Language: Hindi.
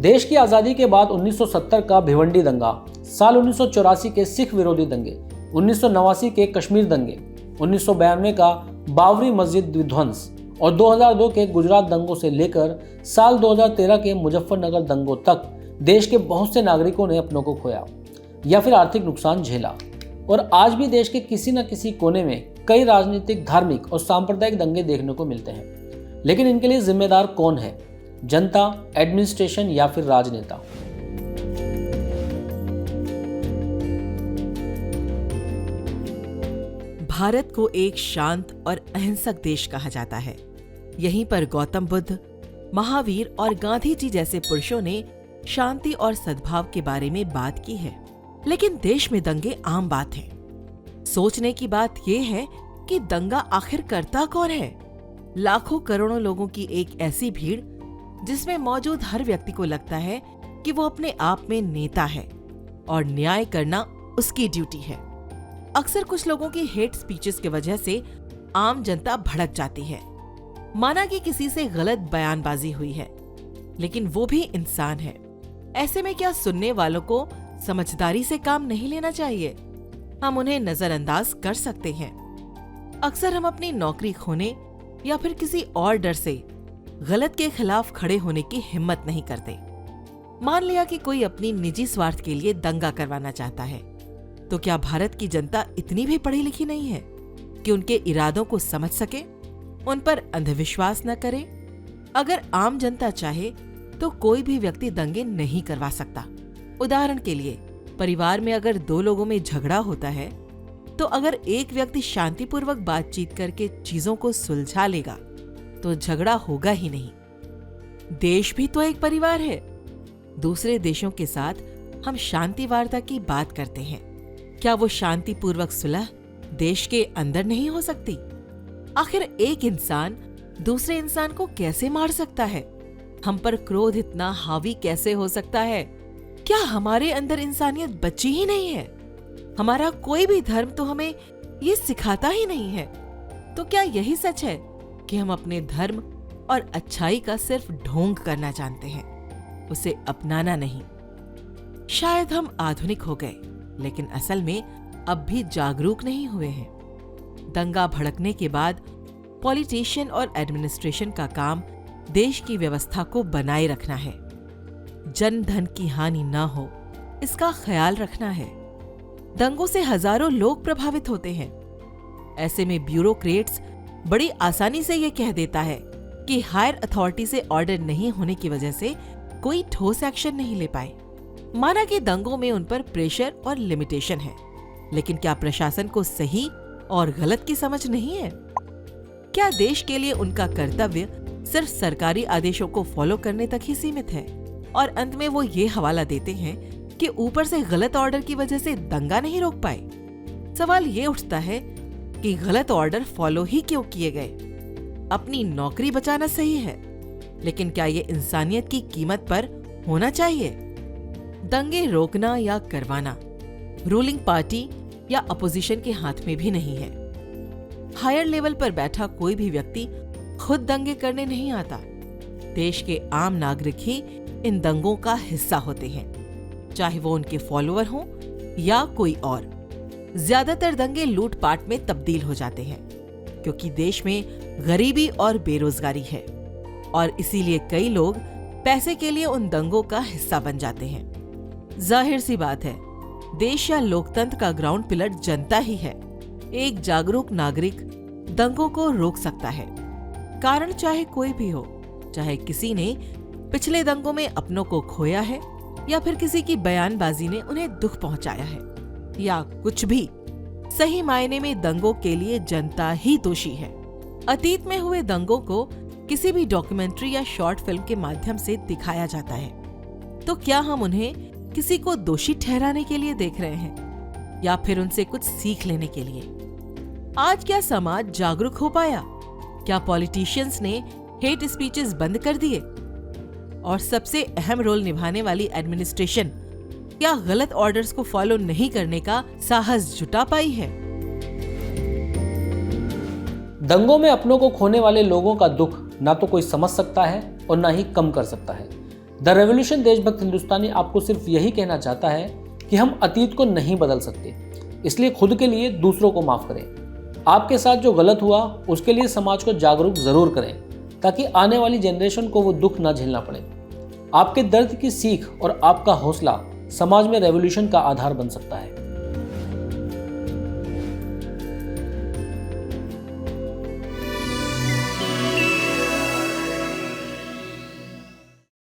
देश की आज़ादी के बाद 1970 का भिवंडी दंगा, साल 1984 के सिख विरोधी दंगे, 1989 के कश्मीर दंगे, 1992 का बाबरी मस्जिद विध्वंस और 2002 के गुजरात दंगों से लेकर साल 2013 के मुजफ्फरनगर दंगों तक देश के बहुत से नागरिकों ने अपनों को खोया या फिर आर्थिक नुकसान झेला। और आज भी देश के किसी न किसी कोने में कई राजनीतिक, धार्मिक और सांप्रदायिक दंगे देखने को मिलते हैं। लेकिन इनके लिए जिम्मेदार कौन है? जनता, एडमिनिस्ट्रेशन या फिर राजनेता? भारत को एक शांत और अहिंसक देश कहा जाता है। यहीं पर गौतम बुद्ध, महावीर और गांधी जी जैसे पुरुषों ने शांति और सद्भाव के बारे में बात की है। लेकिन देश में दंगे आम बात है। सोचने की बात यह है कि दंगा आखिर करता कौन है? लाखों करोड़ों लोगों की एक ऐसी भीड़ जिसमें मौजूद हर व्यक्ति को लगता है कि वो अपने आप में नेता है और न्याय करना उसकी ड्यूटी है। अक्सर कुछ लोगों की हेट स्पीचेस की वजह से आम जनता भड़क जाती है। माना कि किसी से गलत बयानबाजी हुई है, लेकिन वो भी इंसान है। ऐसे में क्या सुनने वालों को समझदारी से काम नहीं लेना चाहिए? हम उन्हें नजरअंदाज कर सकते हैं। अक्सर हम अपनी नौकरी खोने या फिर किसी और डर से गलत के खिलाफ खड़े होने की हिम्मत नहीं करते। मान लिया कि कोई अपनी निजी स्वार्थ के लिए दंगा करवाना चाहता है, तो क्या भारत की जनता इतनी भी पढ़ी लिखी नहीं है कि उनके इरादों को समझ सके, उन पर अंधविश्वास न करे? अगर आम जनता चाहे तो कोई भी व्यक्ति दंगे नहीं करवा सकता। उदाहरण के लिए, परिवार में अगर दो लोगों में झगड़ा होता है, तो अगर एक व्यक्ति शांतिपूर्वक बातचीत करके चीजों को सुलझा लेगा तो झगड़ा होगा ही नहीं। देश भी तो एक परिवार है। दूसरे देशों के साथ हम शांति वार्ता की बात करते हैं। क्या वो शांतिपूर्वक सुलह देश के अंदर नहीं हो सकती? आखिर एक इंसान दूसरे इंसान को कैसे मार सकता है? हम पर क्रोध इतना हावी कैसे हो सकता है? क्या हमारे अंदर इंसानियत बची ही नहीं है? हमारा कोई भी धर्म तो हमें ये सिखाता ही नहीं है। तो क्या यही सच है कि हम अपने धर्म और अच्छाई का सिर्फ ढोंग करना जानते हैं, उसे अपनाना नहीं? शायद हम आधुनिक हो गए, लेकिन असल में अब भी जागरूक नहीं हुए हैं। दंगा भड़कने के बाद पॉलिटिशियन और एडमिनिस्ट्रेशन का काम देश की व्यवस्था को बनाए रखना है। जन धन की हानि न हो, इसका ख्याल रखना है। दंगों से हजारों लोग प्रभावित होते हैं। ऐसे में ब्यूरोक्रेट्स बड़ी आसानी से यह कह देता है कि हायर अथॉरिटी से ऑर्डर नहीं होने की वजह से कोई ठोस एक्शन नहीं ले पाए। माना कि दंगों में उन पर प्रेशर और लिमिटेशन है, लेकिन क्या प्रशासन को सही और गलत की समझ नहीं है? क्या देश के लिए उनका कर्तव्य सिर्फ सरकारी आदेशों को फॉलो करने तक ही सीमित है और अंत में वो ये हवाला देते हैं कि ऊपर से गलत ऑर्डर की वजह से दंगा नहीं रोक पाए? सवाल ये उठता है कि गलत ऑर्डर फॉलो ही क्यों किए गए? अपनी नौकरी बचाना सही है, लेकिन क्या ये इंसानियत की कीमत पर होना चाहिए? दंगे रोकना या करवाना रूलिंग पार्टी या अपोजिशन के हाथ में भी नहीं है। हायर लेवल पर बैठा कोई भी व्यक्ति खुद दंगे करने नहीं आता। देश के आम नागरिक ही इन दंगों का हिस्सा होते हैं, चाहे वो उनके फॉलोअर हों या कोई और। ज्यादातर दंगे लूटपाट में तब्दील हो जाते हैं क्योंकि देश में गरीबी और बेरोजगारी है और इसीलिए कई लोग पैसे के लिए उन दंगों का हिस्सा बन जाते हैं। जाहिर सी बात है, देश या लोकतंत्र का ग्राउंड पिलर जनता ही है। एक जागरूक नागरिक दंगों को रोक सकता है, कारण चाहे कोई भी हो। चाहे किसी ने पिछले दंगों में अपनों को खोया है या फिर किसी की बयानबाजी ने उन्हें दुख पहुंचाया है या कुछ भी, सही मायने में दंगों के लिए जनता ही दोषी है। अतीत में हुए दंगों को किसी भी डॉक्यूमेंट्री या शॉर्ट फिल्म के माध्यम से दिखाया जाता है, तो क्या हम उन्हें किसी को दोषी ठहराने के लिए देख रहे हैं या फिर उनसे कुछ सीख लेने के लिए? आज क्या समाज जागरूक हो पाया? क्या पॉलिटिशियंस ने हेट स्पीचेस बंद कर दिए? और सबसे अहम रोल निभाने वाली एडमिनिस्ट्रेशन क्या गलत ऑर्डर्स को फॉलो नहीं करने का साहस जुटा पाई है? दंगों में अपनों को खोने वाले लोगों का दुख ना तो कोई समझ सकता है और ना ही कम कर सकता है। द रेवोल्यूशन देशभक्त हिंदुस्तानी आपको सिर्फ यही कहना चाहता है कि हम अतीत को नहीं बदल सकते, इसलिए खुद के लिए दूसरों को माफ करें। आपके साथ जो गलत हुआ उसके लिए समाज को जागरूक जरूर करें, ताकि आने वाली जनरेशन को वो दुख ना झेलना पड़े। आपके दर्द की सीख और आपका हौसला समाज में रेवोल्यूशन का आधार बन सकता है।